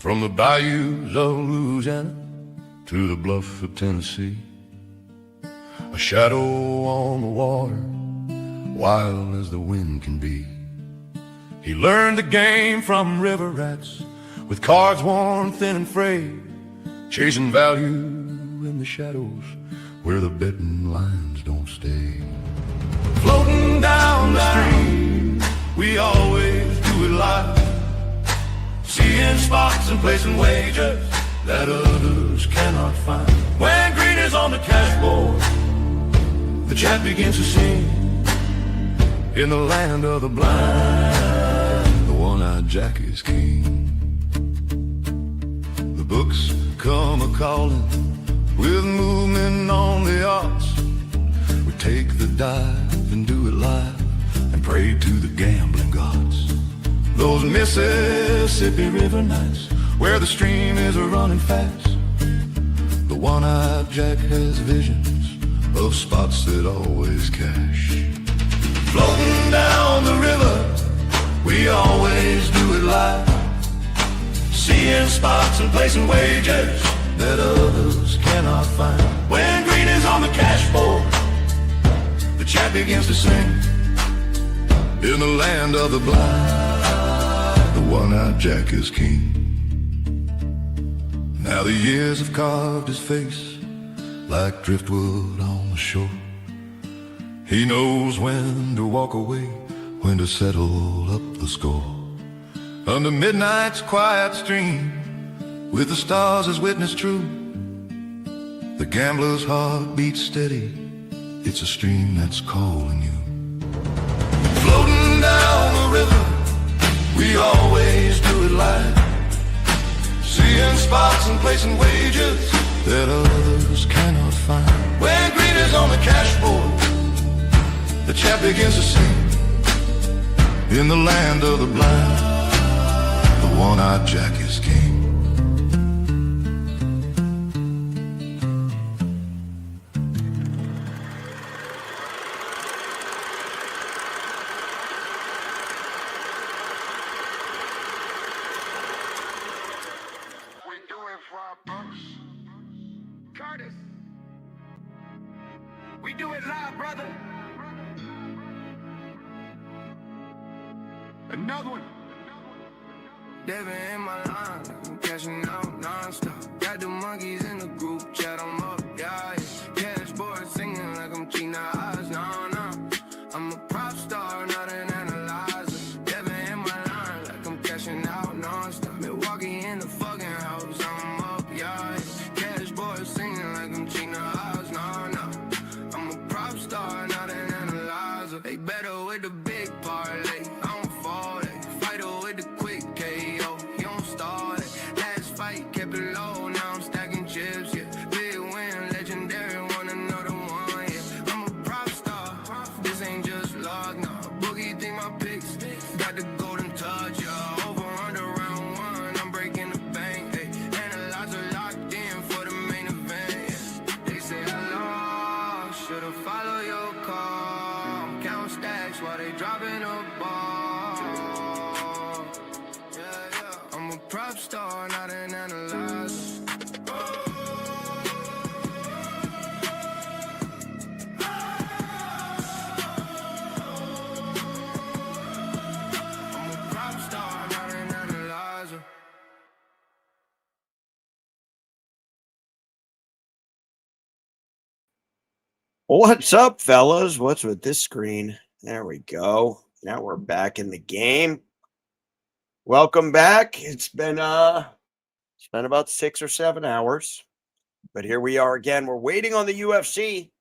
From the bayous of Louisiana to the bluff of Tennessee, a shadow on the water, wild as the wind can be. He learned the game from river rats, with cards worn thin and frayed, chasing value in the shadows where the betting lines don't stay. Floating down the stream, we always do it live, seeing spots and placing wagers that others cannot find. When green is on the cash board, the chat begins to sing. In the land of the blind, the one-eyed jack is king. The books come a-calling with movement on the odds. We take the dive and do it live and pray to the gambling gods. Those Mississippi River nights where the stream is running fast, the one-eyed jack has visions of spots that always cash. Floating down the river, we always do it live, seeing spots and placing wagers that others cannot find. When green is on the cash board, the chat begins to sing. In the land of the blind, the one-eyed jack is king. Now the years have carved his face like driftwood on the shore. He knows when to walk away, when to settle up the score. Under midnight's quiet stream, with the stars as witness true, the gambler's heart beats steady. It's a stream that's calling you. Floating down the river, we always do it live, seeing spots and placing wagers that others cannot find. When green is on the cash board, the chat begins to sing. In the land of the blind, the one-eyed jack is king. We do it live, brother. Another one. Devin in my line, I'm cashing out non-stop. Got the monkeys in the group chat, I'm up, yeah. Cash boy singing like I'm cheating eyes, nah. I'm a prop star, not an analyzer. Devin in my line, like I'm cashing out non-stop. Milwaukee in the fucking house, I'm up, yeah. Cash boy singing like I'm cheating eyes, nah. I'm a prop star, not an analyzer. They better with the big parlay, I don't fall it. Fighter with the quick KO, you don't start it. Last fight kept it low, now I'm stacking chips, yeah. Big win, legendary, want another one, yeah. I'm a prop star, this ain't just luck, nah. Boogie think my picks, got the golden touch, yeah. Over under round one, I'm breaking the bank, hey. Analyzer locked in for the main event, yeah. They say I lost, should've followed your call. I'm counting stacks while they dropping a ball. I'm a prop star, not an analyzer. I'm a prop star, not an analyzer. What's up, fellas? What's with this screen? There we go. Now we're back in the game. Welcome back. It's been about 6 or 7 hours, but here we are again. We're waiting on the UFC.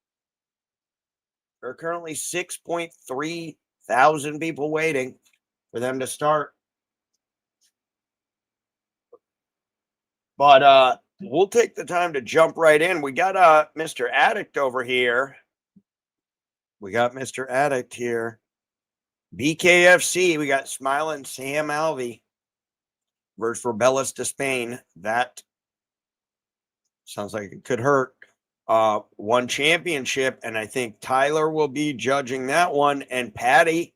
There are currently 6.3 thousand people waiting for them to start. But we'll take the time to jump right in. We got Mr. Addict over here. We got Mr. Addict here. BKFC. We got Smiling Sam Alvey versus Rebellis to Spain. That sounds like it could hurt. One championship, and I think Tyler will be judging that one. And Patty,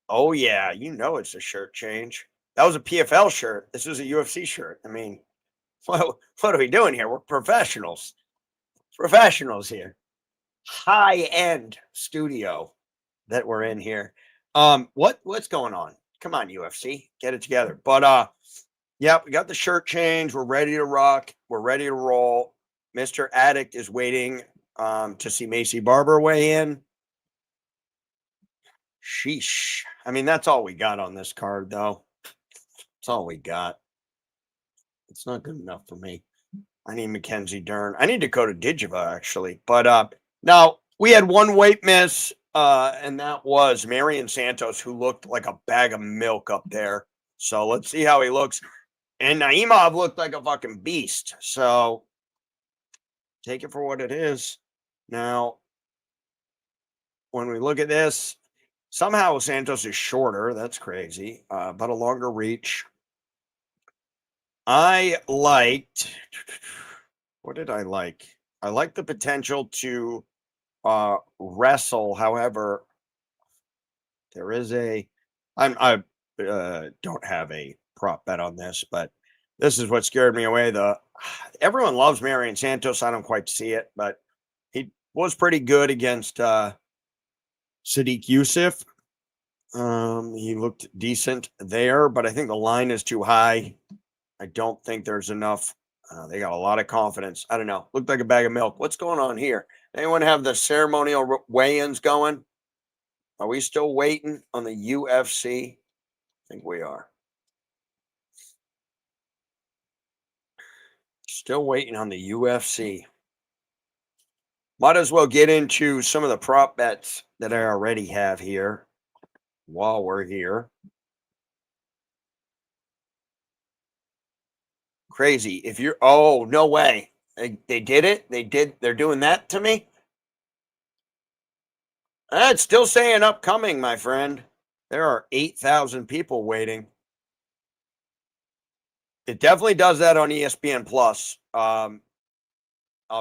oh yeah, you know it's a shirt change. That was a PFL shirt. This was a UFC shirt. I mean, what are we doing here? We're professionals. Professionals here. High-end studio that we're in here. What's going on? Come on, UFC. Get it together. But yeah, we got the shirt change. We're ready to rock. We're ready to roll. Mr. Addict is waiting to see Macy Barber weigh in. Sheesh. I mean, that's all we got on this card, though. That's all we got. It's not good enough for me. I need Mackenzie Dern. I need Dakota Digiva, actually. But now we had one weight miss, and that was Marion Santos, who looked like a bag of milk up there. So let's see how he looks. And Naimov looked like a fucking beast. So take it for what it is. Now, when we look at this, somehow Santos is shorter. That's crazy, but a longer reach. I liked, what did I like? I liked the potential to wrestle. However, there is I don't have a prop bet on this, but this is what scared me away. Everyone loves Marion Santos. I don't quite see it, but he was pretty good against Sadiq Youssef. He looked decent there, but I think the line is too high. I don't think there's enough. They got a lot of confidence. I don't know. Looked like a bag of milk. What's going on here? Anyone have the ceremonial weigh-ins going? Are we still waiting on the UFC? I think we are. Still waiting on the UFC. Might as well get into some of the prop bets that I already have here while we're here. Crazy. If you're, oh, no way. They did it. They're doing that to me. It's still saying upcoming, my friend. There are 8,000 people waiting. It definitely does that on ESPN Plus. I'll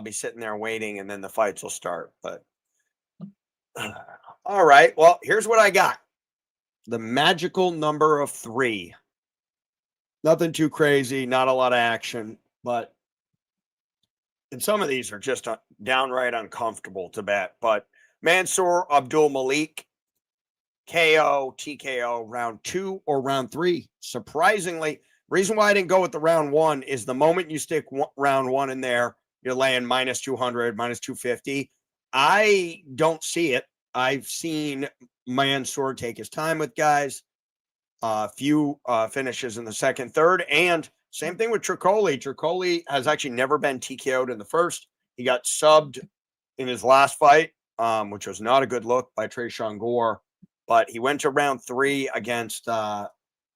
be sitting there waiting, and then the fights will start. But all right. Well, here's what I got. The magical number of 3. Nothing too crazy, not a lot of action, but and some of these are just downright uncomfortable to bet. But Mansour Abdul Malik, KO, TKO, round 2 or round 3. Surprisingly, reason why I didn't go with the round 1 is the moment you stick round 1 in there, you're laying minus 200, minus 250. I don't see it. I've seen Mansour take his time with guys. Few finishes in the second, third, and same thing with Tricoli. Tricoli has actually never been TKO'd in the first. He got subbed in his last fight, which was not a good look by Trayshawn Gore, but he went to round 3 against the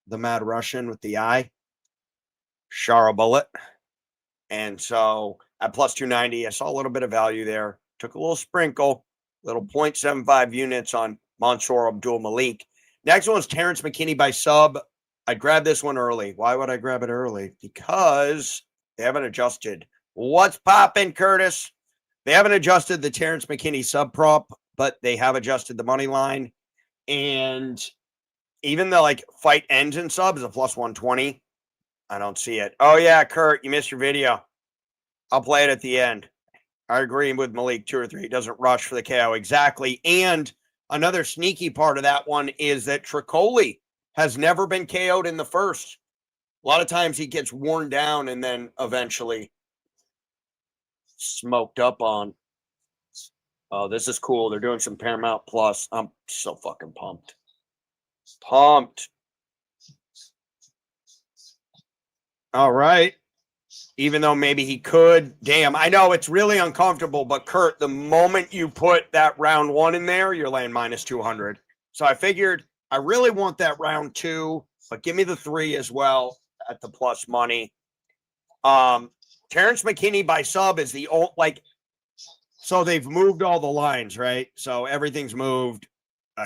Mad Russian with the eye, Shara Bullet. And so at plus 290, I saw a little bit of value there. Took a little sprinkle, little 0.75 units on Mansour Abdul Malik. Next one's Terrence McKinney by sub. I grabbed this one early. Why would I grab it early? Because they haven't adjusted. What's popping, Curtis? They haven't adjusted the Terrence McKinney sub prop, but they have adjusted the money line. And even the fight ends in subs, a plus 120. I don't see it. Oh, yeah, Kurt, you missed your video. I'll play it at the end. I agree with Malik 2 or 3. He doesn't rush for the KO. Exactly. And another sneaky part of that one is that Tricoli has never been KO'd in the first. A lot of times he gets worn down and then eventually smoked up on. Oh, this is cool. They're doing some Paramount Plus. I'm so fucking pumped. Pumped. All right. Even though maybe he could. Damn, I know it's really uncomfortable, but Kurt, the moment you put that round 1 in there, you're laying minus 200. So I figured I really want that round 2, but give me the 3 as well at the plus money. Terrence McKinney by sub is the old, so they've moved all the lines, right? So everything's moved.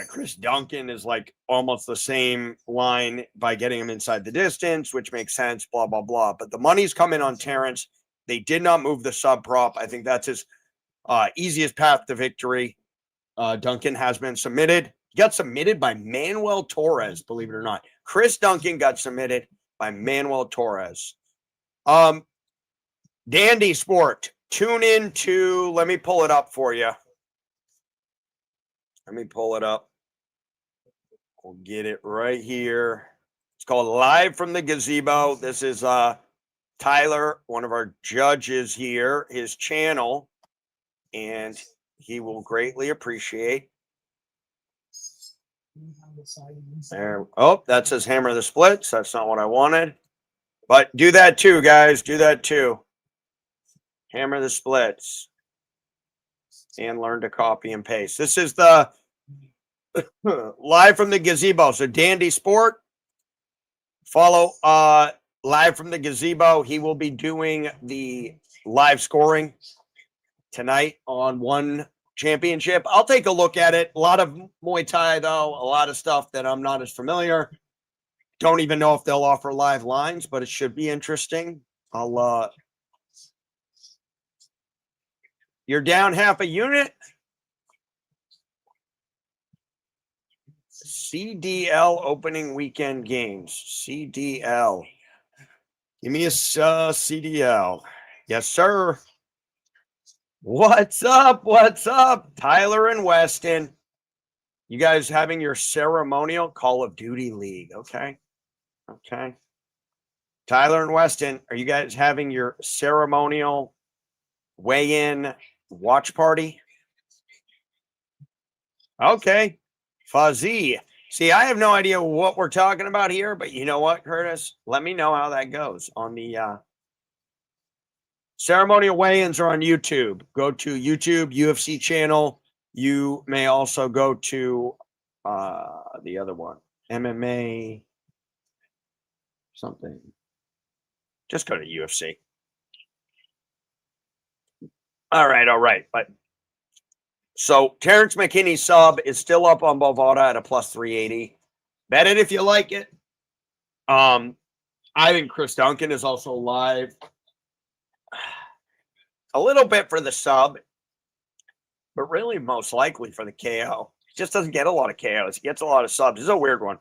Chris Duncan is almost the same line by getting him inside the distance, which makes sense, blah, blah, blah. But the money's coming on Terrence. They did not move the sub prop. I think that's his easiest path to victory. Duncan has been submitted. He got submitted by Manuel Torres, believe it or not. Chris Duncan got submitted by Manuel Torres. Dandy Sport, tune in to, let me pull it up for you. Let me pull it up. We'll get it right here. It's called Live from the Gazebo. This is Tyler, one of our judges here, his channel, and he will greatly appreciate. There. Oh, that says Hammer the Splits. That's not what I wanted. But do that too, guys. Do that too. Hammer the Splits. And learn to copy and paste. This is the Live from the Gazebo. So Dandy Sport, follow Live from the Gazebo. He will be doing the live scoring tonight on one championship. I'll take a look at it. A lot of Muay Thai, though. A lot of stuff that I'm not as familiar. Don't even know if they'll offer live lines, but it should be interesting. You're down half a unit. CDL opening weekend games. CDL. Give me a CDL. Yes, sir. What's up? What's up? Tyler and Weston. You guys having your ceremonial Call of Duty League. Okay. Okay. Tyler and Weston, are you guys having your ceremonial weigh-in watch party? Okay. Fuzzy. See, I have no idea what we're talking about here, but you know what, Curtis? Let me know how that goes on the ceremonial weigh-ins are on YouTube. Go to YouTube, UFC channel. You may also go to the other one, MMA something. Just go to UFC. All right. But so Terrence McKinney's sub is still up on Bovada at a plus 380. Bet it if you like it. I think Chris Duncan is also live. A little bit for the sub, but really most likely for the KO. He just doesn't get a lot of KOs. He gets a lot of subs. It's a weird one.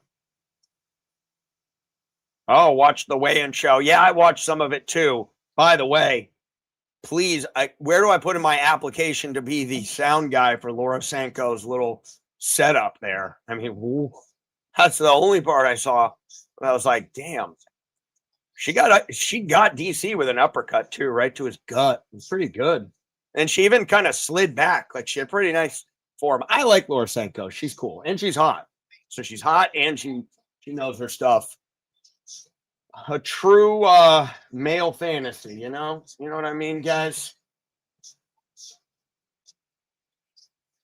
Oh, watch the weigh-in show. Yeah, I watched some of it too. By the way, please, where do I put in my application to be the sound guy for Laura Sanko's little setup there? I mean, woo, that's the only part I saw. I was like, damn. She got DC with an uppercut too, right to his gut. It was pretty good. And she even kind of slid back. Like she had pretty nice form. I like Laura Sanko. She's cool. And she's hot. So she's hot and she knows her stuff. A true male fantasy, you know? You know what I mean, guys?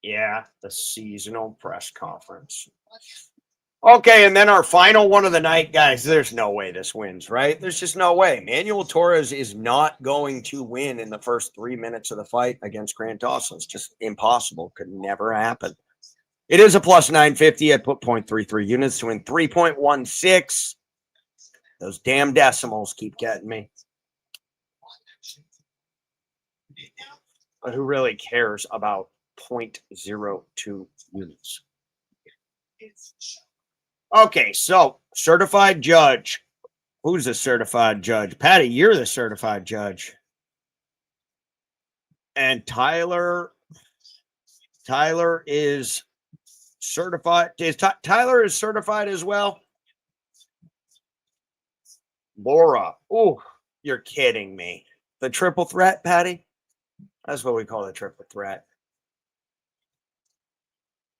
Yeah, the seasonal press conference. Okay, and then our final one of the night, guys. There's no way this wins, right? There's just no way. Manuel Torres is not going to win in the first 3 minutes of the fight against Grant Dawson. It's just impossible. Could never happen. It is a plus 950. I put 0.33 units to win 3.16. Those damn decimals keep getting me. But who really cares about 0.02 units? Okay, so certified judge. Who's the certified judge? Patty, you're the certified judge. And Tyler is certified. Tyler is certified as well. Laura. Oh, you're kidding me. The triple threat, Patty? That's what we call the triple threat.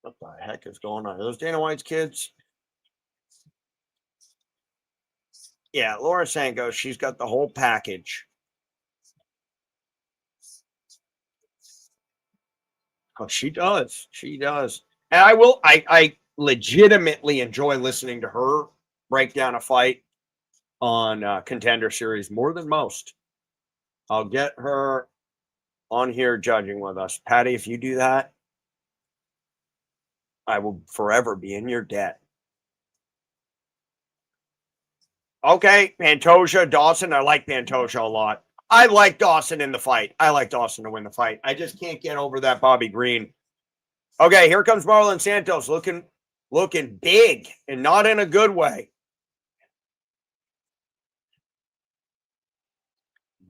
What the heck is going on? Are those Dana White's kids? Yeah, Laura Sanko, she's got the whole package. Oh, she does. She does. And I legitimately enjoy listening to her break down a fight on Contender Series more than most. I'll get her on here judging with us. Patty, if you do that, I will forever be in your debt. Okay, Pantoja, Dawson. I like Pantoja a lot. I like Dawson in the fight. I like Dawson to win the fight. I just can't get over that Bobby Green. Okay, here comes Marlon Santos looking looking big and not in a good way.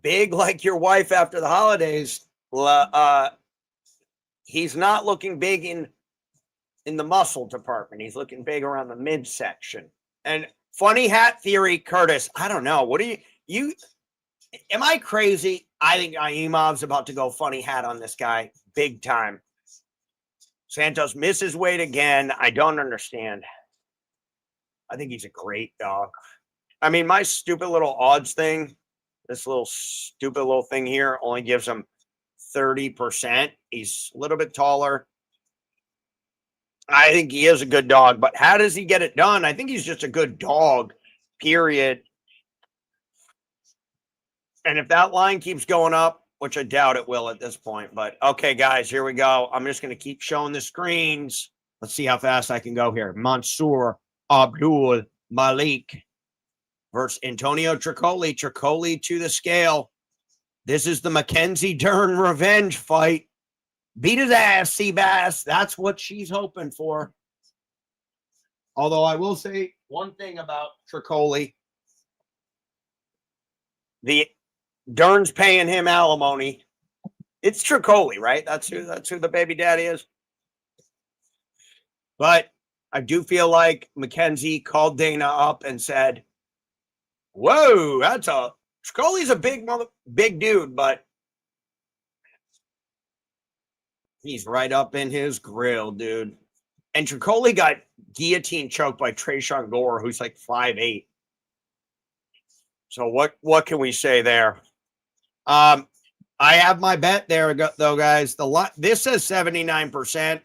Big like your wife after the holidays. He's not looking big in the muscle department. He's looking big around the midsection. And funny hat theory, Curtis. I don't know. What do you am I crazy? I think Aimov's about to go funny hat on this guy big time. Santos misses weight again. I don't understand. I think he's a great dog. I mean, my stupid little odds thing, this little stupid little thing here only gives him 30%. He's a little bit taller. I think he is a good dog, but how does he get it done? I think he's just a good dog, period. And if that line keeps going up, which I doubt it will at this point, but okay, guys, here we go. I'm just going to keep showing the screens. Let's see how fast I can go here. Mansour Abdul Malik versus Antonio Tricoli. Tricoli to the scale. This is the Mackenzie Dern revenge fight. Beat his ass, Seabass. That's what she's hoping for. Although I will say one thing about Tricoli. The Dern's paying him alimony. It's Tricoli, right? That's who the baby daddy is. But I do feel like Mackenzie called Dana up and said, whoa, Tricoli's a big dude, but he's right up in his grill, dude. And Tricoli got guillotine choked by Trayshawn Gore, who's like 5'8". So what can we say there? I have my bet there, though, guys. This says 79%.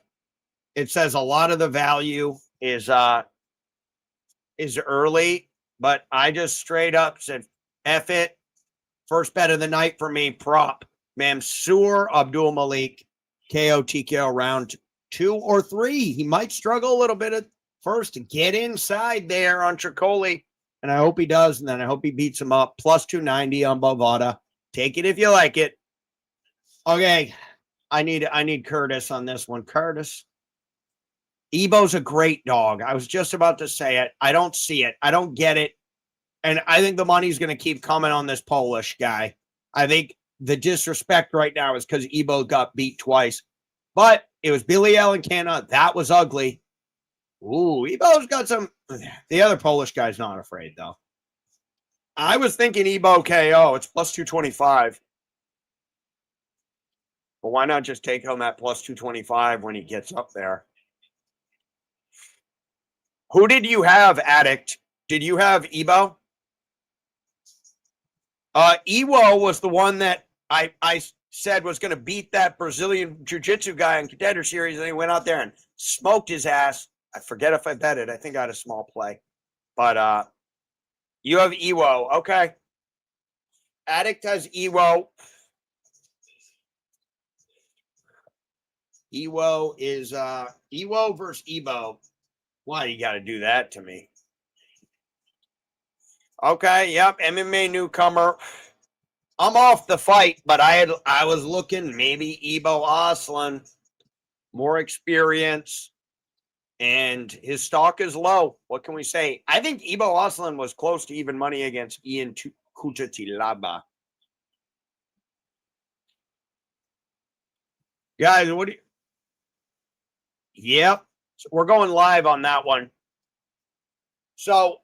It says a lot of the value is early, but I just straight up said, F it. First bet of the night for me, prop. Mansour Abdul Malik, KO TKO round 2 or 3. He might struggle a little bit at first to get inside there on Tricoli, and I hope he does, and then I hope he beats him up. Plus 290 on Bovada. Take it if you like it. Okay, I need Curtis on this one. Curtis. Ebo's a great dog. I was just about to say it. I don't see it. I don't get it. And I think the money's going to keep coming on this Polish guy. I think the disrespect right now is because Ebo got beat twice. But it was Billy Allen Canna. That was ugly. Ooh, Ebo's got some. The other Polish guy's not afraid, though. I was thinking Ebo KO. It's plus 225. But why not just take home that plus 225 when he gets up there? Who did you have, Addict? Did you have Ebo? Ewo was the one that I said was going to beat that Brazilian Jiu-Jitsu guy in Contender Series, and he went out there and smoked his ass. I forget if I bet it. I think I had a small play. But you have Ewo. Okay. Addict has Ewo. Ewo is Ewo versus Ebo. Why you got to do that to me? Okay, yep, MMA newcomer. I'm off the fight, but I was looking maybe Ebo Aslan, more experience, and his stock is low. What can we say? I think Ebo Aslan was close to even money against Ian Kuchatilaba. Guys, what do you? Yep, so we're going live on that one. So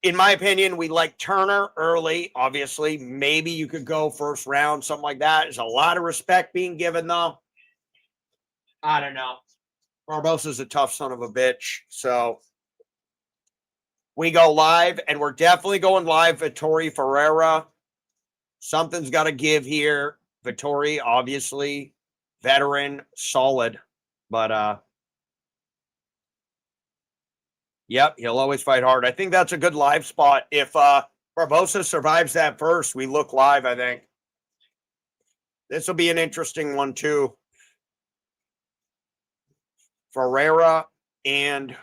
in my opinion, we like Turner early, obviously. Maybe you could go first round, something like that. There's a lot of respect being given, though. I don't know. Barbosa's a tough son of a bitch. So we go live, and we're definitely going live. Vittori Ferreira. Something's got to give here. Vittori, obviously, veteran, solid. But, yep, he'll always fight hard. I think that's a good live spot. If Barbosa survives that first, we look live, I think. This will be an interesting one, too. Ferreira and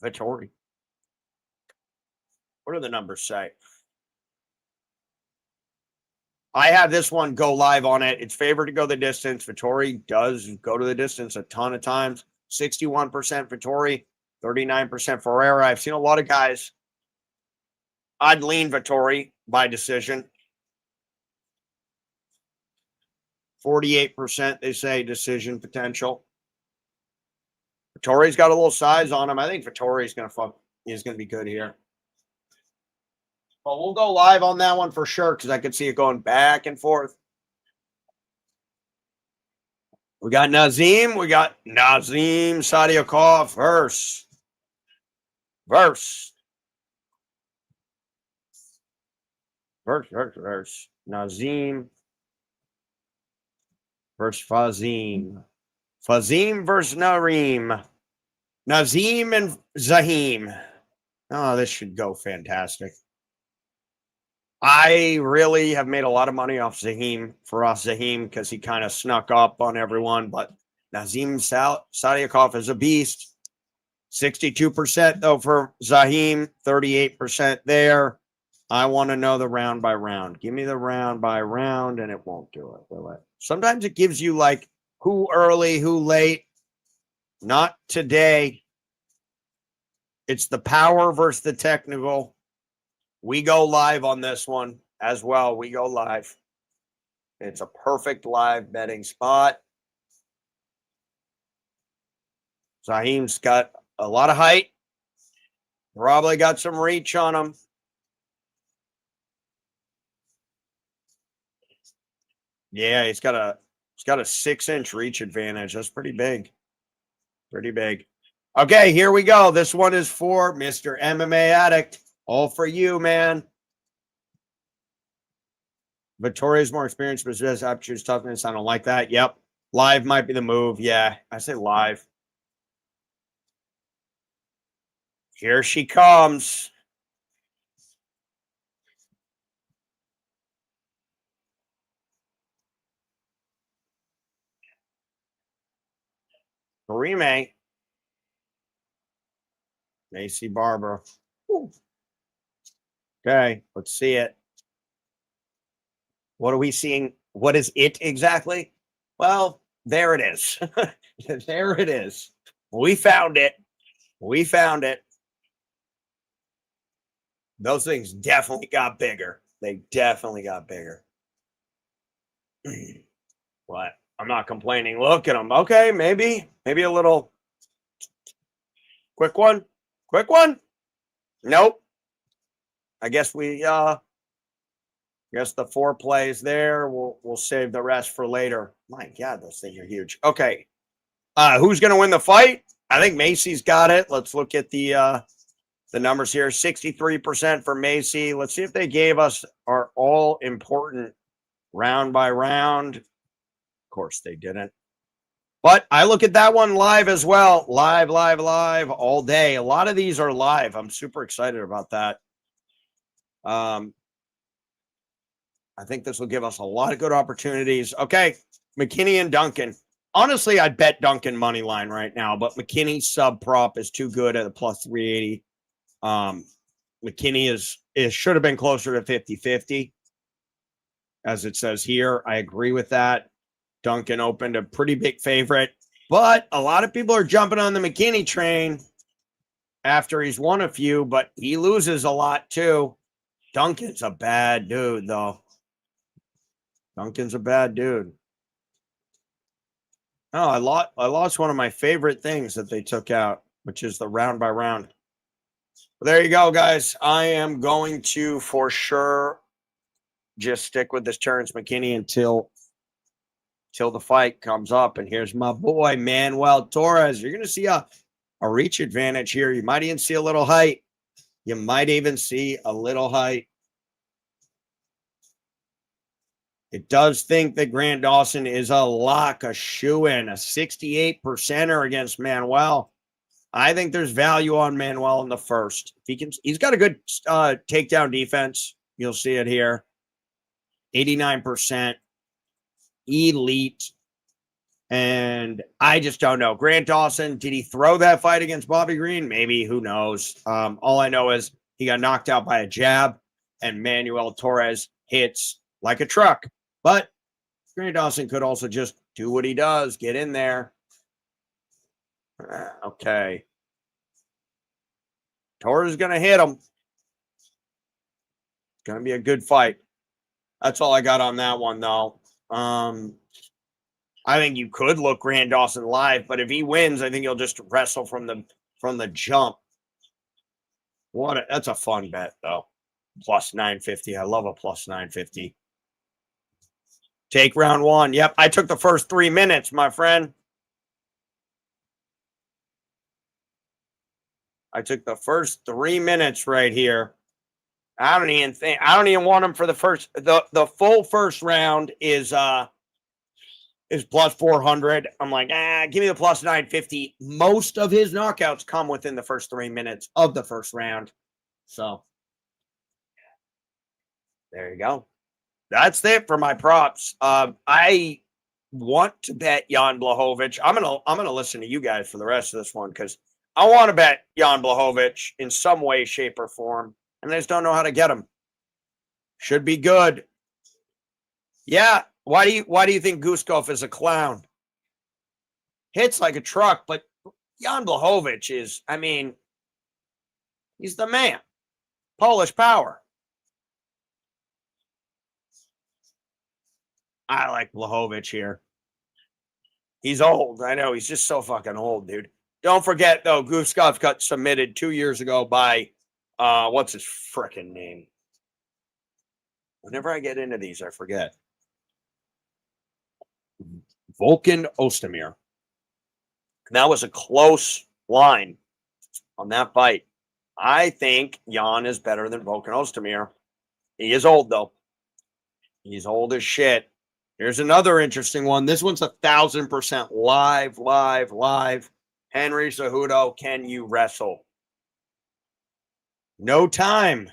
Vittori. What do the numbers say? I have this one go live on it. It's favored to go the distance. Vettori does go to the distance a ton of times. 61% Vettori, 39% Ferreira. I've seen a lot of guys. I'd lean Vettori by decision. 48% they say decision potential. Vettori's got a little size on him. I think Vettori's going to be good here. Well, we'll go live on that one for sure because I could see it going back and forth. We got Nazim. We got Nazim Sadykhov versus Nazim versus Fazim. Fazim versus Nareem. Nazim and Zahim. Oh, this should go fantastic. I really have made a lot of money off Zahim because he kind of snuck up on everyone. But Nazim Sadykhov is a beast. 62% though for Zahim, 38% there. I want to know the round by round. Give me the round by round, and it won't do it, will it? Sometimes it gives you like who early, who late. Not today. It's the power versus the technical. We go live on this one as well. We go live. It's a perfect live betting spot. Zahim's got a lot of height. Probably got some reach on him. Yeah, he's got a 6-inch reach advantage. That's pretty big. Pretty big. Okay, here we go. This one is for Mr. MMA Addict. All for you, man. Vittoria's more experienced, but says aptitude toughness. I don't like that. Yep. Live might be the move. Yeah, I say live. Here she comes. Karime. Macy Barber. Ooh. Okay, let's see it. What are we seeing? What is it exactly? Well, there it is. There it is. We found it. We found it. Those things definitely got bigger. They definitely got bigger. What? I'm not complaining. Look at them. Okay, maybe a little quick one. Quick one? Nope. I guess the 4 plays there. We'll save the rest for later. My God, those things are huge. Okay. Who's going to win the fight? I think Macy's got it. Let's look at the numbers here. 63% for Macy. Let's see if they gave us our all important round by round. Of course they didn't. But I look at that one live as well. Live all day. A lot of these are live. I'm super excited about that. I think this will give us a lot of good opportunities. Okay, McKinney and Duncan. Honestly, I'd bet Duncan money line right now, but McKinney's sub prop is too good at a plus 380. McKinney should have been closer to 50-50, as it says here. I agree with that. Duncan opened a pretty big favorite, but a lot of people are jumping on the McKinney train after he's won a few, but he loses a lot too. Duncan's a bad dude, though. Duncan's a bad dude. Oh, I lost one of my favorite things that they took out, which is the round by round. Well, there you go, guys. I am going to, for sure, just stick with this Terrence McKinney until the fight comes up. And here's my boy, Manuel Torres. You're going to see a reach advantage here. You might even see a little height. You might even see a little height. It does think that Grant Dawson is a lock, a shoe-in, a 68%er against Manuel. I think there's value on Manuel in the first. He's got a good takedown defense. You'll see it here. 89%. Elite. And I just don't know. Grant Dawson, did he throw that fight against Bobby Green? Maybe. Who knows? All I know is he got knocked out by a jab, and Manuel Torres hits like a truck. But Grant Dawson could also just do what he does, get in there. Okay. Torres is going to hit him. It's going to be a good fight. That's all I got on that one, though. I think you could look Grant Dawson live, but if he wins, I think he'll just wrestle from the jump. That's a fun bet, though. Plus 950. I love a plus 950. Take round one. Yep, I took the first 3 minutes, my friend. I took the first 3 minutes right here. I don't even want him for the first. The full first round is plus 400. I'm like, give me the plus 950. Most of his knockouts come within the first 3 minutes of the first round. So there you go. That's it for my props. I want to bet Jan Blachowicz. I'm gonna listen to you guys for the rest of this one because I want to bet Jan Blachowicz in some way, shape, or form, and I just don't know how to get him. Should be good. Yeah. Why do you think Guskov is a clown? Hits like a truck, but Jan Blachowicz is, I mean, he's the man. Polish power. I like Blachowicz here. He's old. I know. He's just so fucking old, dude. Don't forget, though, Guskov got submitted 2 years ago by, what's his frickin' name? Whenever I get into these, I forget. Volkan Ozdemir. That was a close line on that fight. I think Jan is better than Volkan Ozdemir. He is old, though. He's old as shit. Here's another interesting one. This one's 1,000% live. Henry Cejudo, can you wrestle? No time.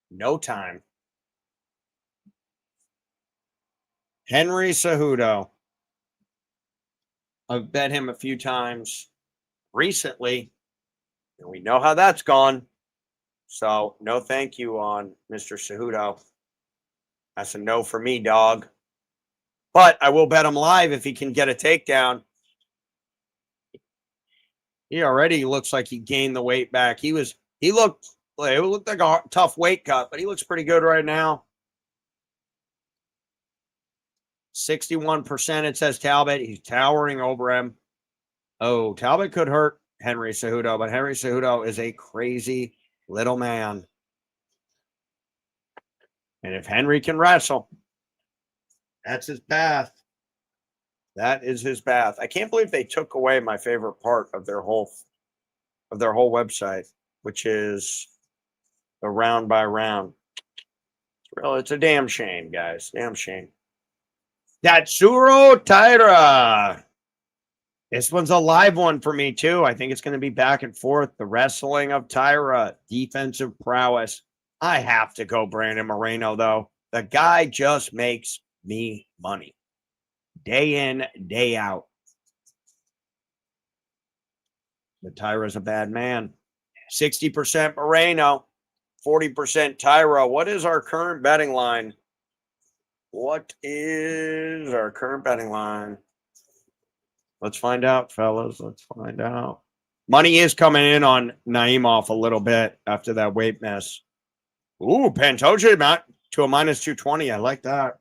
No time. Henry Cejudo. I've bet him a few times recently, and we know how that's gone. So, no thank you on Mr. Cejudo. That's a no for me, dog. But I will bet him live if he can get a takedown. He already looks like he gained the weight back. It looked like a tough weight cut, but he looks pretty good right now. 61%, it says Talbot. He's towering over him. Oh, Talbot could hurt Henry Cejudo, but Henry Cejudo is a crazy little man. And if Henry can wrestle, that's his path. That is his path. I can't believe they took away my favorite part of their whole website, which is the round by round. It's a damn shame, guys. Damn shame. Tatsuro Taira. This one's a live one for me, too. I think it's going to be back and forth. The wrestling of Taira. Defensive prowess. I have to go Brandon Moreno, though. The guy just makes me money. Day in, day out. But Taira's a bad man. 60% Moreno. 40% Taira. What is our current betting line? What is our current betting line? Let's find out, fellas. Let's find out. Money is coming in on Naimov a little bit after that weight mess. Ooh, Pantoja to a minus 220. I like that.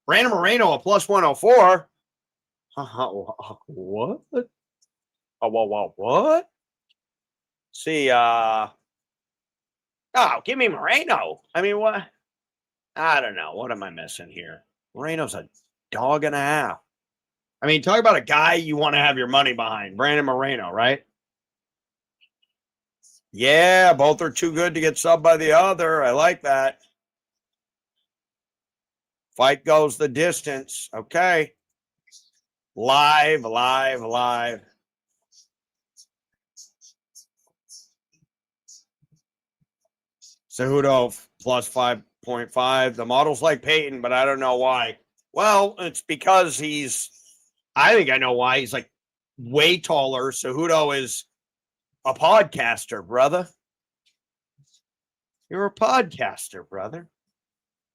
Brandon Moreno, a plus 104. What? Oh, what? See, give me Moreno. I mean, what? I don't know. What am I missing here? Moreno's a dog and a half. I mean, talk about a guy you want to have your money behind. Brandon Moreno, right? Yeah, both are too good to get subbed by the other. I like that. Fight goes the distance. Okay. Live. Cejudo plus 5.5. The model's like Peyton, but I don't know why. Well, it's because I think I know why. He's like way taller. Cejudo is a podcaster, brother. You're a podcaster, brother.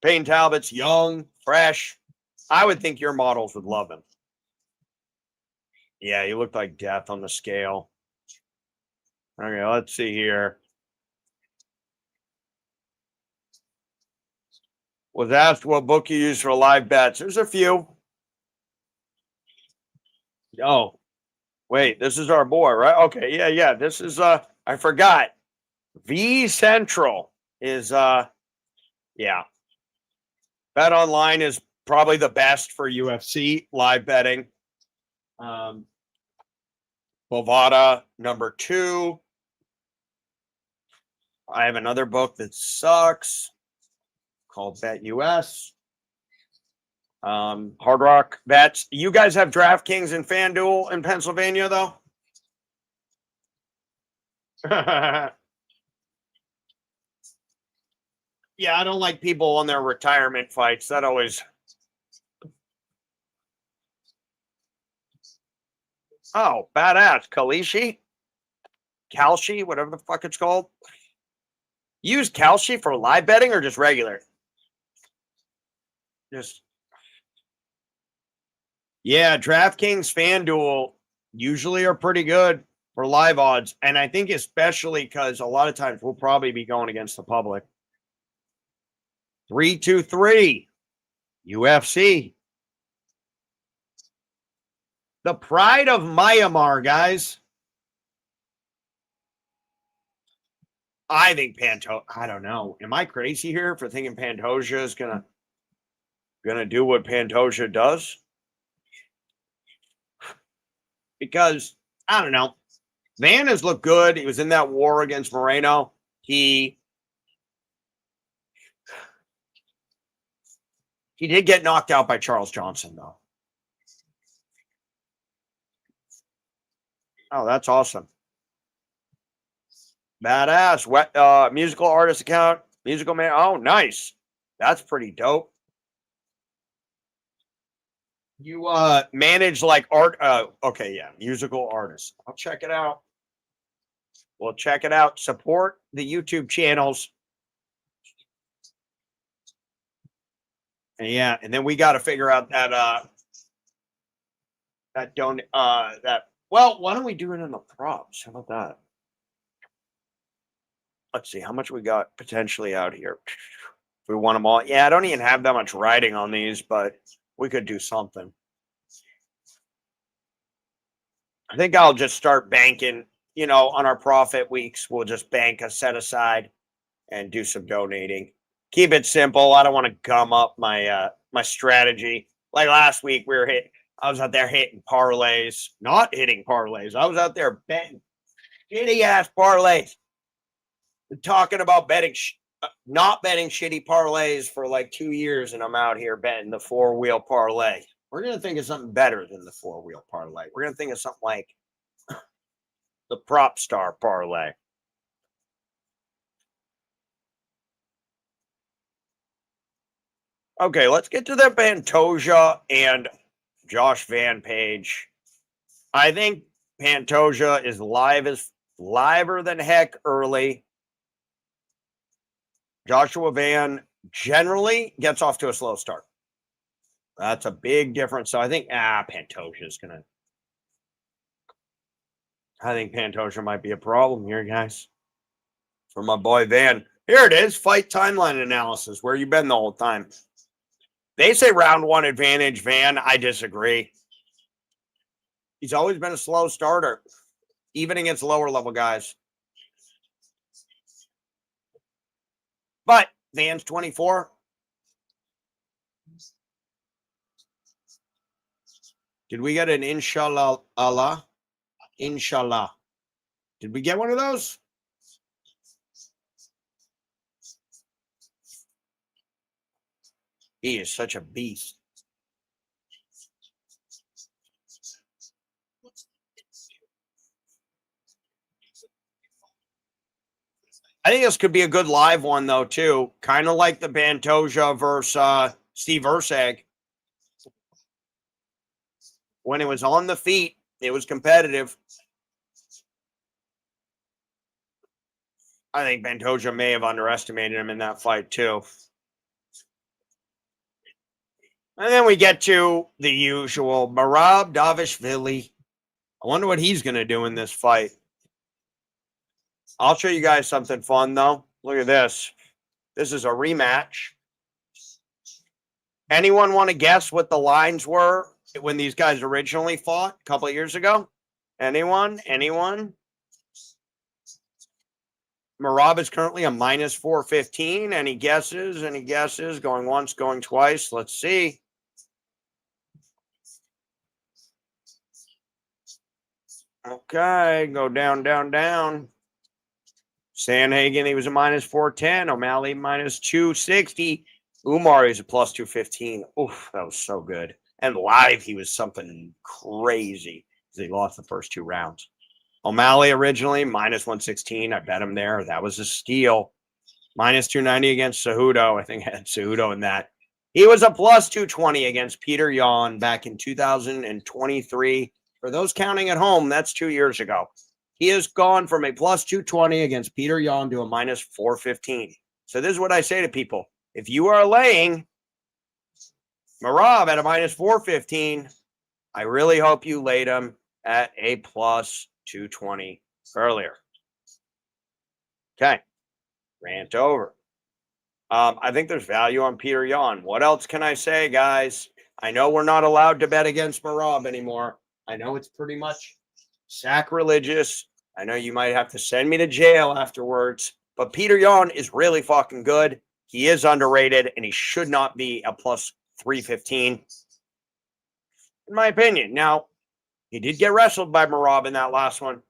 Payne Talbot's young, fresh. I would think your models would love him. Yeah, he looked like death on the scale. Okay, let's see here. Was asked what book you use for live bets. There's a few. Oh, wait, this is our boy, right? Okay, yeah. This is I forgot. V Central is yeah. Bet Online is probably the best for UFC live betting. Bovada number 2. I have another book that sucks called Bet US. Hard Rock Bets. You guys have DraftKings and FanDuel in Pennsylvania, though? Yeah, I don't like people on their retirement fights. That always. Oh, badass. Kalshi, whatever the fuck it's called. Use Kalshi for live betting or just regular? Just. Yeah, DraftKings, FanDuel usually are pretty good for live odds. And I think especially because a lot of times we'll probably be going against the public. 323 UFC. The pride of Myanmar, guys. I think Pantoja. I don't know. Am I crazy here for thinking Pantoja is gonna do what Pantoja does? Because I don't know. Van has looked good. He was in that war against Moreno. He did get knocked out by Charles Johnson, though. Oh, that's awesome. Badass. Musical artist account. Musical man. Oh, nice. That's pretty dope. You manage like art. Okay, yeah. Musical artist. I'll check it out. Well, check it out. Support the YouTube channels. And yeah, and then we got to figure out that well, why don't we do it in the props? How about that? Let's see how much we got potentially out here. If we want them all. Yeah, I don't even have that much writing on these, but we could do something. I think I'll just start banking, on our profit weeks. We'll just bank a set aside and do some donating. Keep it simple. I don't want to gum up my my strategy. Like last week, I was out there hitting parlays, not hitting parlays. I was out there betting shitty ass parlays. Talking about not betting shitty parlays for like 2 years, and I'm out here betting the 4-wheel parlay. We're gonna think of something better than the 4-wheel parlay. We're gonna think of something like the prop star parlay. Okay, let's get to the Pantoja and Josh Van page. I think Pantoja is liver than heck early. Joshua Van generally gets off to a slow start. That's a big difference. So I think Pantoja is gonna. I think Pantoja might be a problem here, guys. For my boy Van. Here it is, fight timeline analysis. Where you been the whole time? They say round 1 advantage, Van. I disagree. He's always been a slow starter, even against lower level guys. But Van's 24. Did we get an inshallah? Inshallah. Did we get one of those? He is such a beast. I think this could be a good live one, though, too. Kind of like the Pantoja versus Steve Erceg. When it was on the feet, it was competitive. I think Pantoja may have underestimated him in that fight, too. And then we get to the usual Merab Dvalishvili. I wonder what he's going to do in this fight. I'll show you guys something fun, though. Look at this. This is a rematch. Anyone want to guess what the lines were when these guys originally fought a couple of years ago? Anyone? Anyone? Merab is currently a minus 415. Any guesses? Any guesses? Going once, going twice. Let's see. Okay, go down, down, down. Sandhagen, he was a minus 410. O'Malley, minus 260. Umar is a plus 215. Oof, that was so good. And live, he was something crazy. He lost the first 2 rounds. O'Malley originally, minus 116. I bet him there. That was a steal. Minus 290 against Cejudo. I think I had Cejudo in that. He was a plus 220 against Petr Yan back in 2023. For those counting at home, that's 2 years ago. He has gone from a plus 220 against Petr Yan to a minus 415. So this is what I say to people. If you are laying Merab at a minus 415, I really hope you laid him at a plus 220 earlier. Okay. Rant over. I think there's value on Petr Yan. What else can I say, guys? I know we're not allowed to bet against Merab anymore. I know it's pretty much sacrilegious. I know you might have to send me to jail afterwards, but Petr Yan is really fucking good. He is underrated, and he should not be a plus 315, in my opinion. Now, he did get wrestled by Merab in that last one.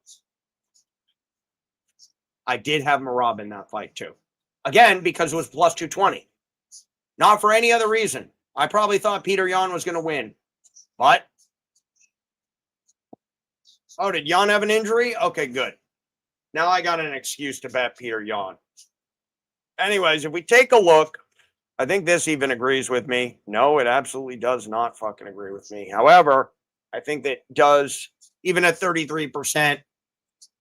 I did have Merab in that fight, too. Again, because it was plus 220. Not for any other reason. I probably thought Petr Yan was going to win, but... Oh, did Yan have an injury? Okay, good. Now I got an excuse to bet Petr Yan. Anyways, if we take a look, I think this even agrees with me. No, it absolutely does not fucking agree with me. However, I think that does, even at 33%,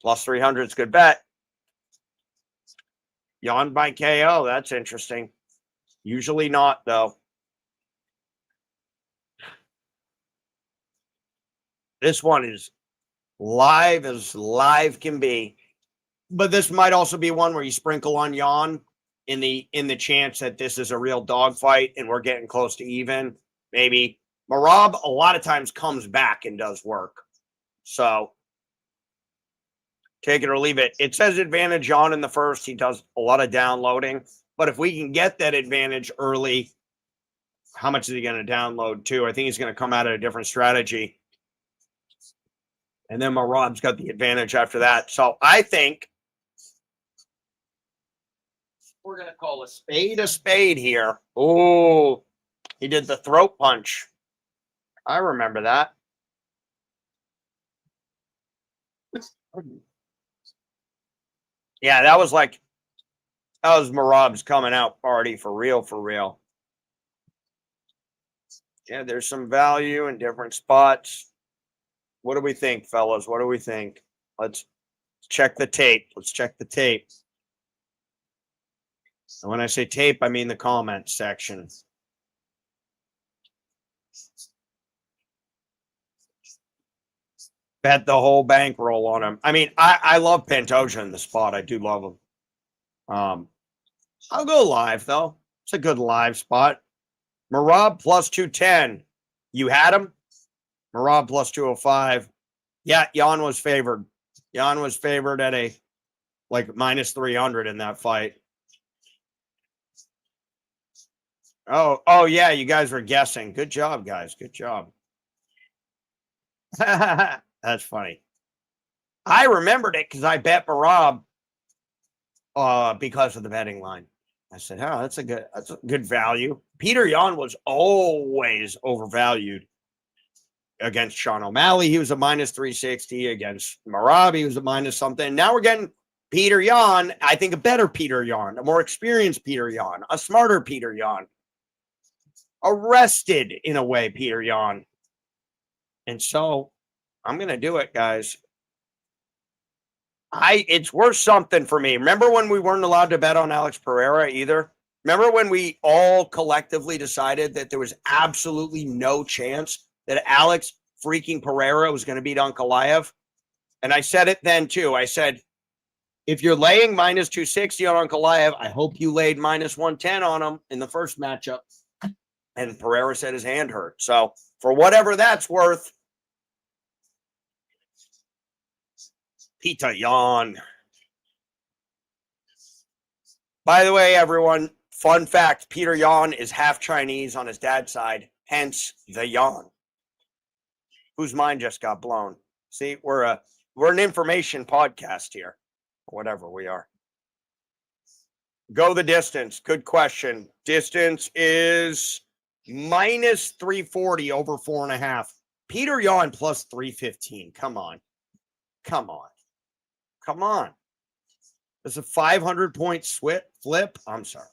plus 300 is a good bet. Yan by KO, that's interesting. Usually not, though. This one is live as live can be. But this might also be one where you sprinkle on Yan in the chance that this is a real dogfight and we're getting close to even. Maybe. Merab a lot of times comes back and does work. So take it or leave it. It says advantage Yan in the first. He does a lot of downloading. But if we can get that advantage early, how much is he going to download too? I think he's going to come out at a different strategy. And then Merab's got the advantage after that. So I think we're going to call a spade here. Oh, he did the throat punch. I remember that. Yeah, that was Merab's coming out party for real, for real. Yeah, there's some value in different spots. What do we think, fellas? What do we think? Let's check the tape. Let's check the tape. And when I say tape, I mean the comment section. Bet the whole bankroll on him. I mean, I love Pantoja in the spot. I do love him. I'll go live, though. It's a good live spot. Merab plus 210. You had him? Merab plus 205. Yeah, Yan was favored. Yan was favored at a minus 300 in that fight. Oh yeah, you guys were guessing. Good job, guys. Good job. That's funny. I remembered it because I bet Merab because of the betting line. I said, oh, that's a good value. Petr Yan was always overvalued against Sean O'Malley. He was a minus 360. Against Merab, he was a minus something. Now we're getting Petr Yan. I think a better Petr Yan, a more experienced Petr Yan, a smarter Petr Yan, arrested in a way Petr Yan. And so I'm going to do it, guys. It's worth something for me. Remember when we weren't allowed to bet on Alex Pereira either? Remember when we all collectively decided that there was absolutely no chance that Alex freaking Pereira was going to beat Ankalaev? And I said it then too. I said, if you're laying minus 260 on Ankalaev, I hope you laid minus 110 on him in the first matchup. And Pereira said his hand hurt. So for whatever that's worth, Petr Yan. By the way, everyone, fun fact, Petr Yan is half Chinese on his dad's side, hence the Yan. Whose mind just got blown. See, we're an information podcast here, or whatever we are. Go the distance. Good question. Distance is minus 340 over 4.5. Petr Yan plus 315. Come on. It's a 500-point flip. I'm sorry.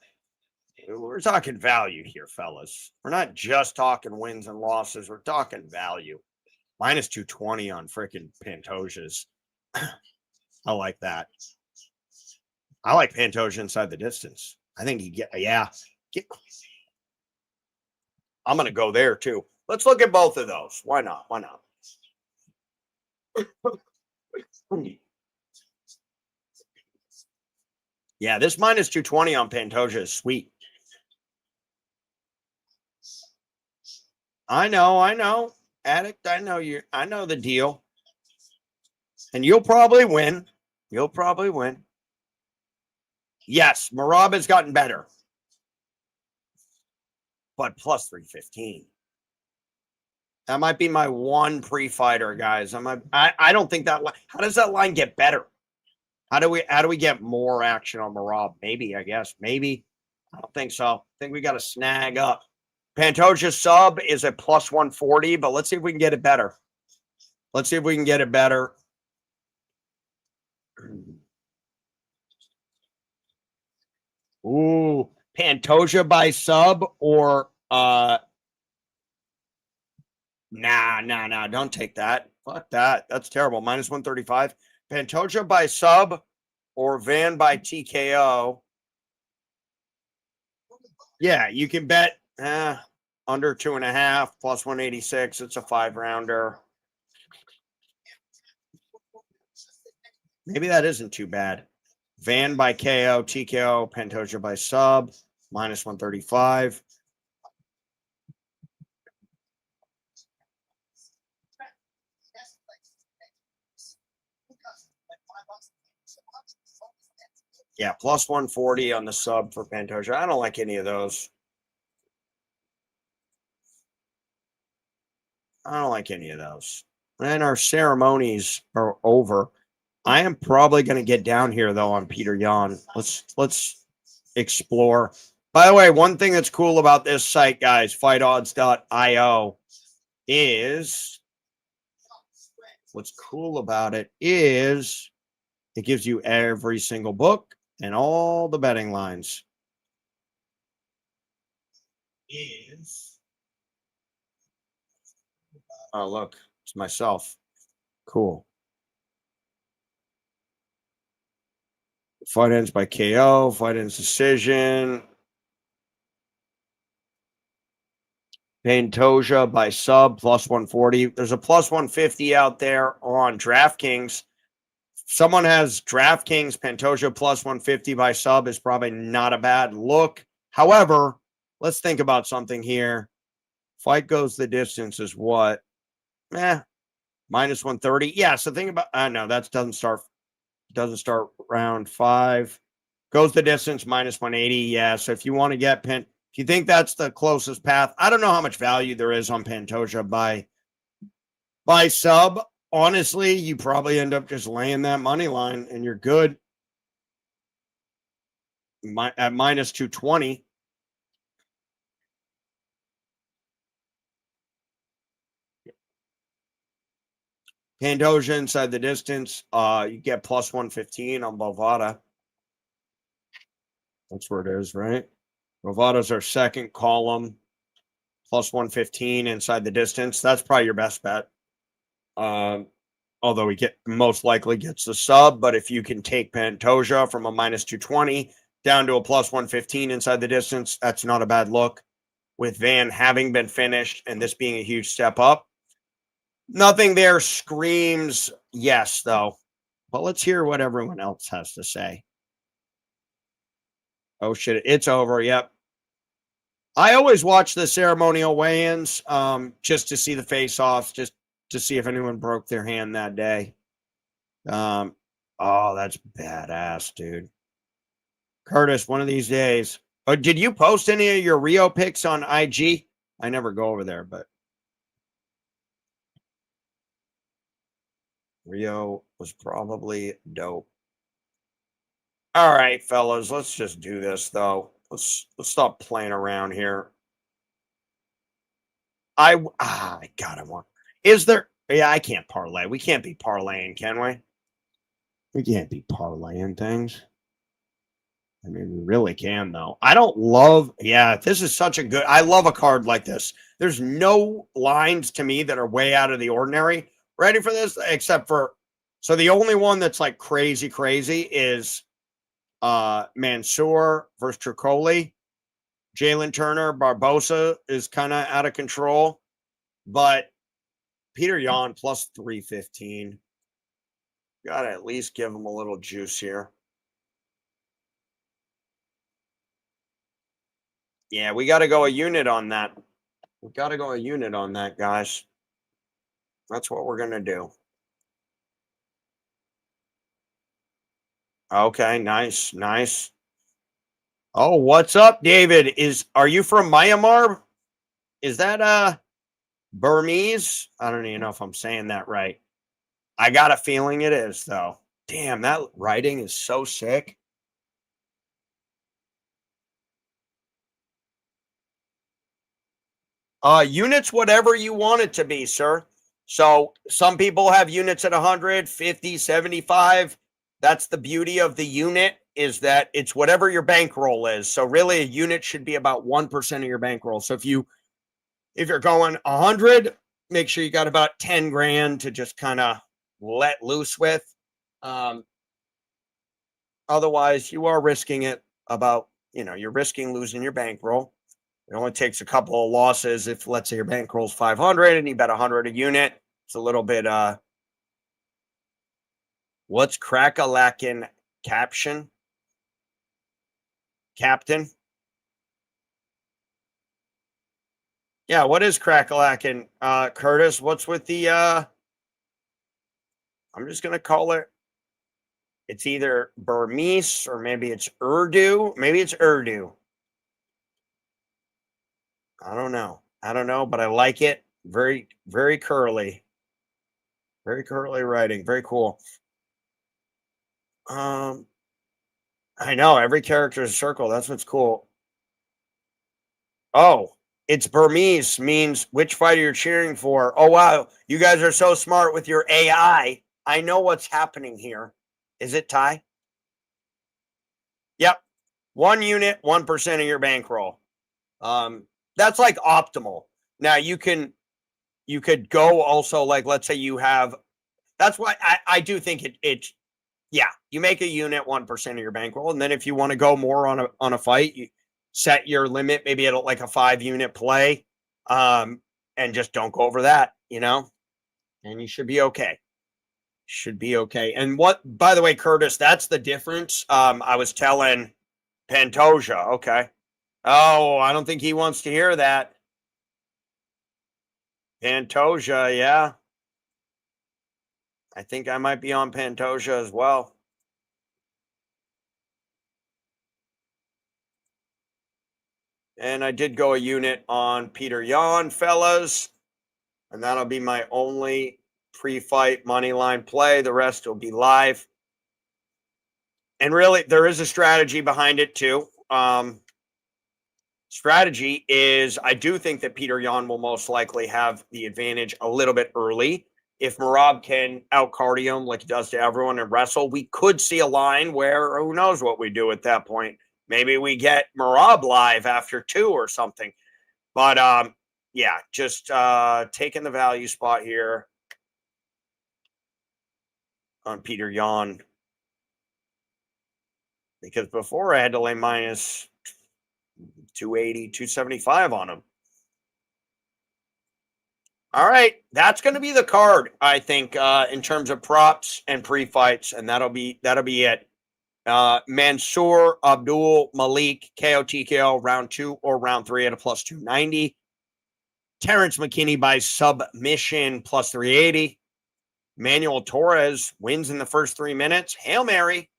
We're talking value here, fellas. We're not just talking wins and losses. We're talking value. Minus 220 on freaking Pantoja's. I like that. I like Pantoja inside the distance. I think I'm going to go there too. Let's look at both of those. Why not? Yeah, this minus 220 on Pantoja is sweet. I know. Addict, I know the deal. And you'll probably win. Yes, Merab has gotten better. But plus 315. That might be my one pre-fighter, guys. I don't think that how does that line get better? How do we get more action on Merab? Maybe, I guess. Maybe. I don't think so. I think we got to snag up. Pantoja's sub is a plus 140, but let's see if we can get it better. Ooh, Pantoja by sub or nah, don't take that. Fuck that. That's terrible. Minus 135. Pantoja by sub or Van by TKO. Yeah, you can bet under 2.5 plus 186. It's a 5-rounder. Maybe that isn't too bad. Van by KO, TKO, Pantoja by sub, minus 135. Yeah, plus 140 on the sub for Pantoja. I don't like any of those. And our ceremonies are over. I am probably going to get down here, though, on Petr Yan. Let's explore. By the way, one thing that's cool about this site, guys, fightodds.io, is what's cool about it is it gives you every single book and all the betting lines. Oh, look, it's myself. Cool. Fight ends by KO, fight ends decision. Pantoja by sub, plus 140. There's a plus 150 out there on DraftKings. Someone has DraftKings, Pantoja plus 150 by sub is probably not a bad look. However, let's think about something here. Fight goes the distance is what? Minus 130. Yeah, so think about, no, that doesn't start round 5. Goes the distance, minus 180. Yeah, so if you want to get if you think that's the closest path, I don't know how much value there is on Pantoja by sub. Honestly, you probably end up just laying that money line and you're good at minus 220. Pantoja inside the distance, you get plus 115 on Bovada. That's where it is, right? Bovada's our second column, plus 115 inside the distance. That's probably your best bet. Although he most likely gets the sub, but if you can take Pantoja from a minus 220 down to a plus 115 inside the distance. That's not a bad look with Van having been finished and this being a huge step up. Nothing there screams yes, though. But let's hear what everyone else has to say. Oh, shit. It's over. Yep. I always watch the ceremonial weigh-ins just to see the face-offs, just to see if anyone broke their hand that day. Oh, that's badass, dude. Curtis, one of these days. Oh, did you post any of your Rio pics on IG? I never go over there, but Rio was probably dope. All right, fellas, let's just do this though. Let's stop playing around here. God, I want. Is there? Yeah, I can't parlay. We can't be parlaying, can we? We can't be parlaying things. I mean, we really can though. I don't love. Yeah, this is such a good. I love a card like this. There's no lines to me that are way out of the ordinary. Ready for this? Except for, so the only one that's like crazy is Mansoor versus Tricoli. Jalen Turner, Barbosa is kind of out of control, but Petr Yan plus 315. Got to at least give him a little juice here. Yeah, we got to go a unit on that. We got to go a unit on that, guys. That's what we're going to do. Okay, nice. Oh, what's up, David? Are you from Myanmar? Is that Burmese? I don't even know if I'm saying that right. I got a feeling it is, though. Damn, that writing is so sick. Units, whatever you want it to be, sir. So some people have units at 100, 50, 75. That's the beauty of the unit, is that it's whatever your bankroll is. So really a unit should be about 1% of your bankroll. So if you're going 100, make sure you got about 10 grand to just kind of let loose with. Otherwise you are risking it about, you're risking losing your bankroll. It only takes a couple of losses. If let's say your bankroll's 500 and you bet 100 a unit, it's a little bit, what's crack-a-lackin' captain? Yeah, what is crack-a-lackin'? Curtis, what's with the, I'm just going to call it, it's either Burmese or maybe it's Urdu. Maybe it's Urdu. I don't know, but I like it. Very, very curly. Very curly writing. Very cool. I know every character is a circle. That's what's cool. Oh, it's Burmese, means which fighter you're cheering for. Oh, wow. You guys are so smart with your AI. I know what's happening here. Is it Thai? Yep. 1 unit, 1% of your bankroll. That's like optimal. Now you could go also, like, let's say you have, that's why I do think it's, yeah, you make a unit 1% of your bankroll. And then if you want to go more on a fight, you set your limit, maybe at like a 5-unit play. And just don't go over that, and you should be okay. And by the way, Curtis, that's the difference. I was telling Pantoja. Okay. Oh, I don't think he wants to hear that. Pantoja, yeah. I think I might be on Pantoja as well. And I did go a unit on Petr Yan, fellas. And that'll be my only pre-fight money line play. The rest will be live. And really, there is a strategy behind it too. Strategy is, I do think that Petr Yan will most likely have the advantage a little bit early. If Merab can out-cardio him like he does to everyone and wrestle, we could see a line where who knows what we do at that point. Maybe we get Merab live after 2 or something. But yeah, just taking the value spot here on Petr Yan. because before I had to lay minus 280, 275 on him. All right, that's going to be the card, I think, in terms of props and pre-fights, and that'll be it. Mansour Abdul Malik KO TKO round 2 or round 3 at a plus 290. Terrence McKinney by submission plus 380. Manuel Torres wins in the first 3 minutes. Hail Mary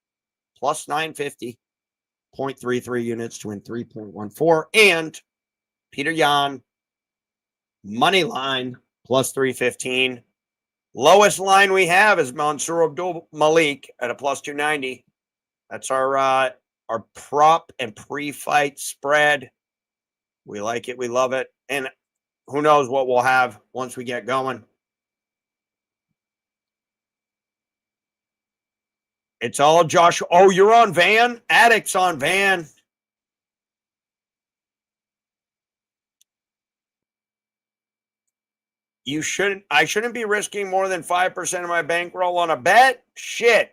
plus 950. 0.33 units to win 3.14. And Peter Yan money line plus 315. Lowest line we have is Mansour Abdul Malik at a plus 290. That's our prop and pre-fight spread. We like it. We love it. And who knows what we'll have once we get going. It's all Josh. Oh, you're on Van? Addict's on Van. I shouldn't be risking more than 5% of my bankroll on a bet? Shit.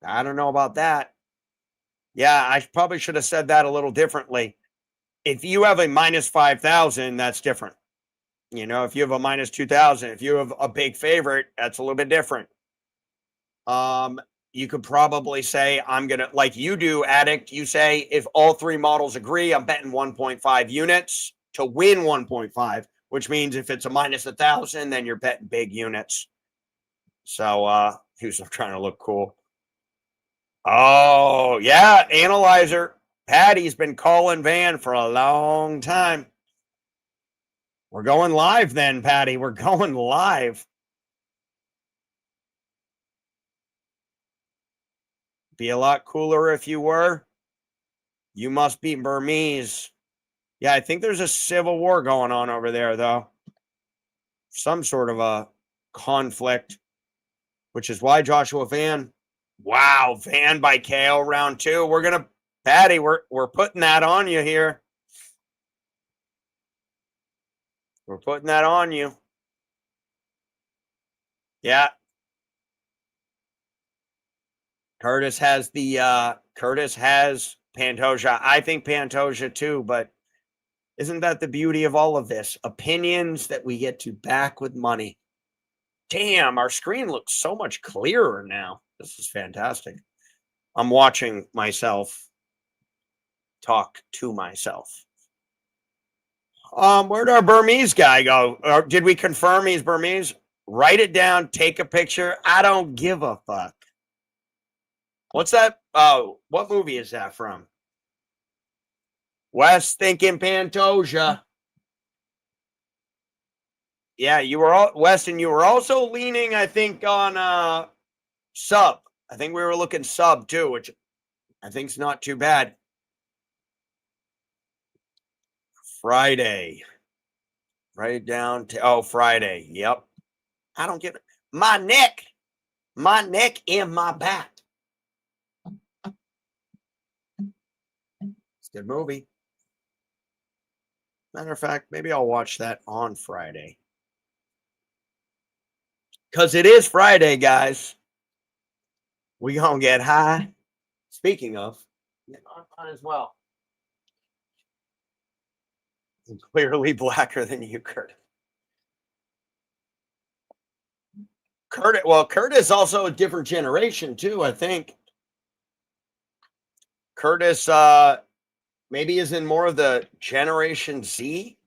I don't know about that. Yeah, I probably should have said that a little differently. If you have a minus 5,000, that's different. You know, if you have a minus 2,000, if you have a big favorite, that's a little bit different. You could probably say, I'm going to, like you do, Addict, you say, if all 3 models agree, I'm betting 1.5 units to win 1.5, which means if it's a minus 1,000, then you're betting big units. So, who's trying to look cool? Oh, yeah, Analyzer. Patty's been calling Van for a long time. We're going live then, Patty. We're going live. Be a lot cooler if you were. You must be Burmese. Yeah, I think there's a civil war going on over there, though. Some sort of a conflict, which is why Joshua Van. Wow, Van by KO round 2. We're going to, Patty, we're putting that on you here. We're putting that on you. Yeah. Curtis has Pantoja. I think Pantoja too, but isn't that the beauty of all of this? Opinions that we get to back with money. Damn, our screen looks so much clearer now. This is fantastic. I'm watching myself talk to myself. Where'd our Burmese guy go? Or did we confirm he's Burmese? Write it down, take a picture. I don't give a fuck. What's that? Oh, what movie is that from? Wes thinking Pantoja. Yeah, you were all Weston. You were also leaning, I think, on sub. I think we were looking sub too, which I think is not too bad. Friday. Write it down to Friday. Yep. I don't get it. My neck and my back. It's a good movie. Matter of fact, maybe I'll watch that on Friday. Because it is Friday, guys. We gonna get high. Speaking of, on as well. I'm clearly blacker than you, Kurt. Kurt is also a different generation too, I think. Curtis maybe is in more of the Generation Z,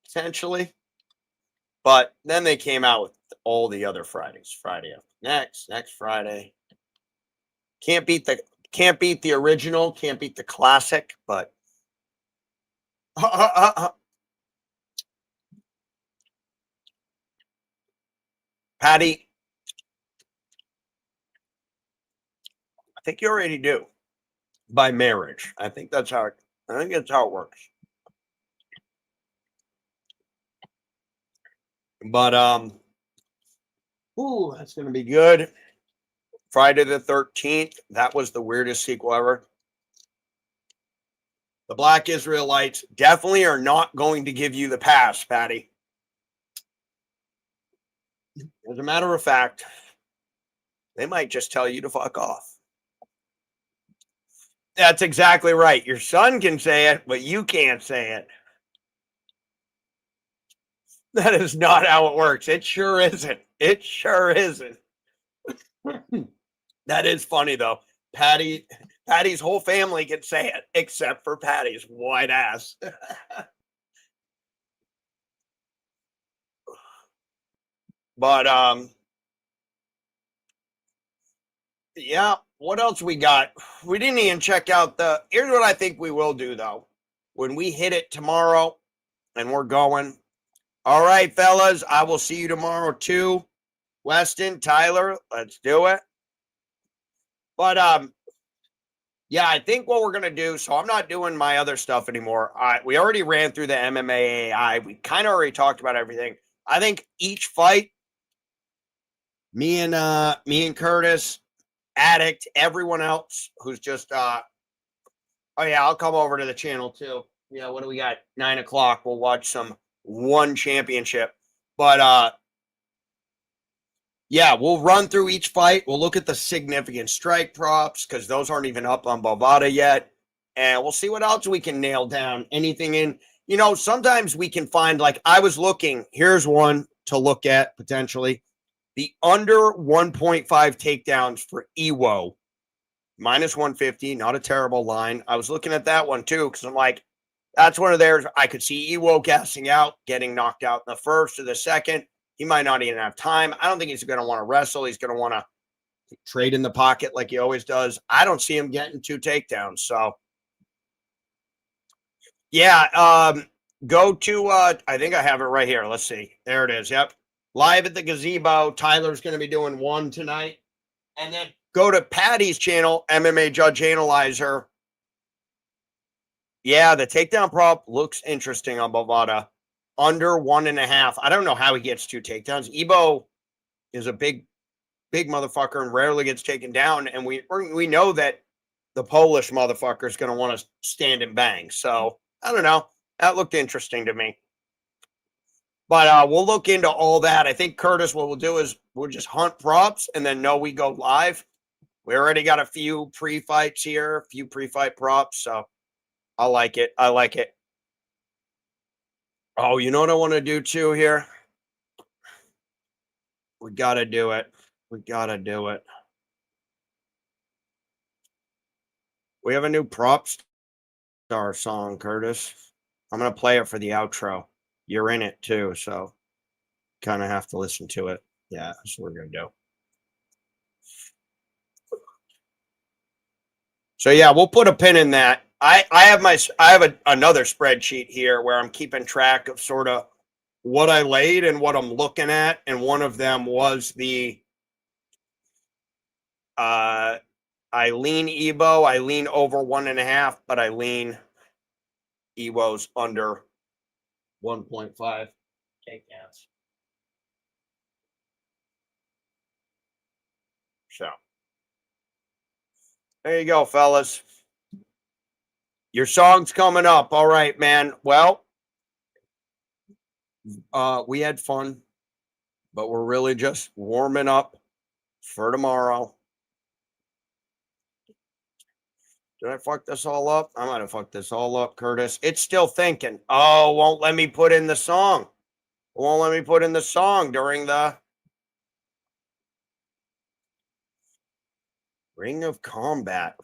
potentially. But then they came out with all the other Fridays. Friday after next Friday. Can't beat the original, can't beat the classic, but Patty, I think you already do by marriage. I think that's how it works. But that's gonna be good. Friday the 13th. That was the weirdest sequel ever. The Black Israelites definitely are not going to give you the pass, Patty. As a matter of fact, they might just tell you to fuck off. That's exactly right. Your son can say it, but you can't say it. That is not how it works. It sure isn't. It sure isn't. That is funny though. Patty's whole family can say it except for Patty's white ass. But yeah, what else we got? We didn't even check out the here's what I think we will do though. When we hit it tomorrow and we're going. All right, fellas, I will see you tomorrow too. Weston, Tyler, let's do it. But yeah, I think what we're gonna do. So I'm not doing my other stuff anymore. We already ran through the MMA AI. We kind of already talked about everything. I think each fight, me and Curtis, Addict, everyone else who's just oh yeah, I'll come over to the channel too. Yeah, what do we got? 9 o'clock. We'll watch some one championship. But yeah, we'll run through each fight. We'll look at the significant strike props because those aren't even up on Bovada yet. And we'll see what else we can nail down. Anything in, sometimes we can find, like I was looking, here's one to look at potentially. The under 1.5 takedowns for Ewo, minus 150, not a terrible line. I was looking at that one too because I'm like, that's one of theirs. I could see Ewo gassing out, getting knocked out in the first or the second. He might not even have time. I don't think he's going to want to wrestle. He's going to want to trade in the pocket like he always does. I don't see him getting 2 takedowns. So, yeah, go to, I think I have it right here. Let's see. There it is. Yep. Live at the gazebo. Tyler's going to be doing one tonight. And then go to Patty's channel, MMA Judge Analyzer. Yeah, the takedown prop looks interesting on Bovada. Under 1.5. I don't know how he gets 2 takedowns. Ebo is a big motherfucker and rarely gets taken down. And we know that the Polish motherfucker is going to want to stand and bang. So I don't know. That looked interesting to me. But we'll look into all that. I think Curtis, what we'll do is we'll just hunt props and then know we go live. We already got a few pre-fights here, a few pre-fight props. So I like it. I like it. Oh, you know what I want to do too here? We got to do it. We got to do it. We have a new prop star song, Curtis. I'm going to play it for the outro. You're in it too, so kind of have to listen to it. Yeah, that's what we're going to do. So yeah, we'll put a pin in that. I have another spreadsheet here where I'm keeping track of sort of what I laid and what I'm looking at, and one of them was the I lean Ebo. I lean over 1.5, but I lean Ewo's under 1.5 takedowns. So there you go, fellas. Your song's coming up. All right, man. Well, we had fun, but we're really just warming up for tomorrow. Did I fuck this all up? I might have fucked this all up, Curtis. It's still thinking. Oh, won't let me put in the song. Won't let me put in the song during the Ring of Combat.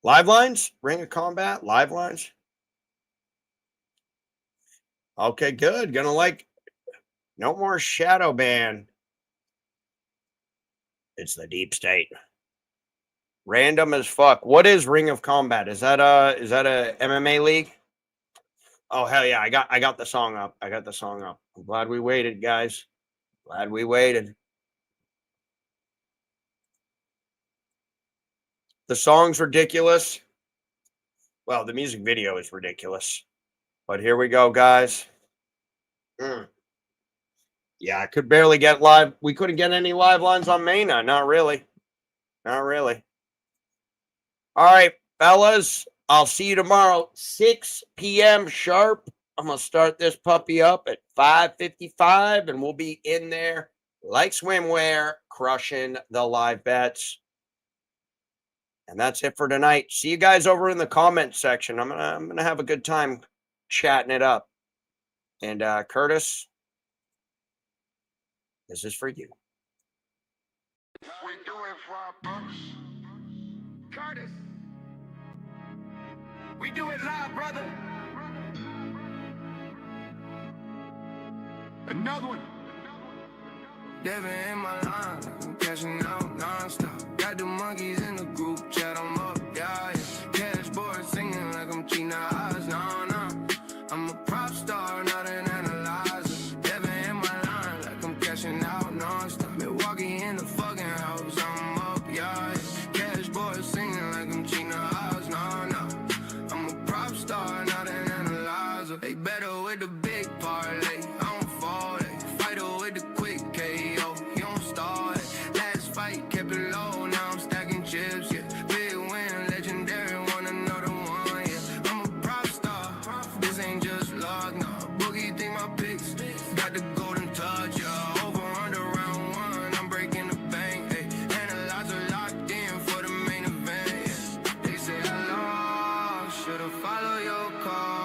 Live lines? Ring of Combat? Live lines? Okay, good. Gonna like no more shadow ban. It's the deep state. Random as fuck. What is Ring of Combat? Is that a MMA league? Oh hell yeah, I got the song up. I got the song up. I'm glad we waited, guys. Glad we waited. The song's ridiculous. Well, the music video is ridiculous. But here we go, guys. Yeah, I could barely get live. We couldn't get any live lines on Mena. Not really. Not really. All right, fellas. I'll see you tomorrow, 6 p.m. sharp. I'm going to start this puppy up at 5:55, and we'll be in there like swimwear, crushing the live bets. And that's it for tonight. See you guys over in the comment section. I'm gonna have a good time chatting it up. And Curtis, this is for you. We do it for our bucks. Curtis. We do it live, brother. Another one. Devin in my line, I'm cashing out non-stop. Got the monkeys in the group chat, I'm up, yeah, yeah. Cash boy singing like I'm cheating eyes, nah, nah. I'm a pop star, not an analyzer. Devin in my line, like I'm cashing out non-stop. Milwaukee in the fucking house, I'm up, yeah, yeah. Cash boy singing like I'm cheating eyes, nah, nah. I'm a pop star, not an analyzer. They better with the big parlay, I don't fall, they fighter with the quick KO, he don't start. Last fight kept it low, now I'm stacking chips, yeah. Big win, legendary, want another one, yeah. I'm a prop star, this ain't just luck, nah. Boogie think my picks, got the golden touch, yeah. Over under round one, I'm breaking the bank, hey. Analyzer locked in for the main event, yeah. They say I lost, should've followed your call.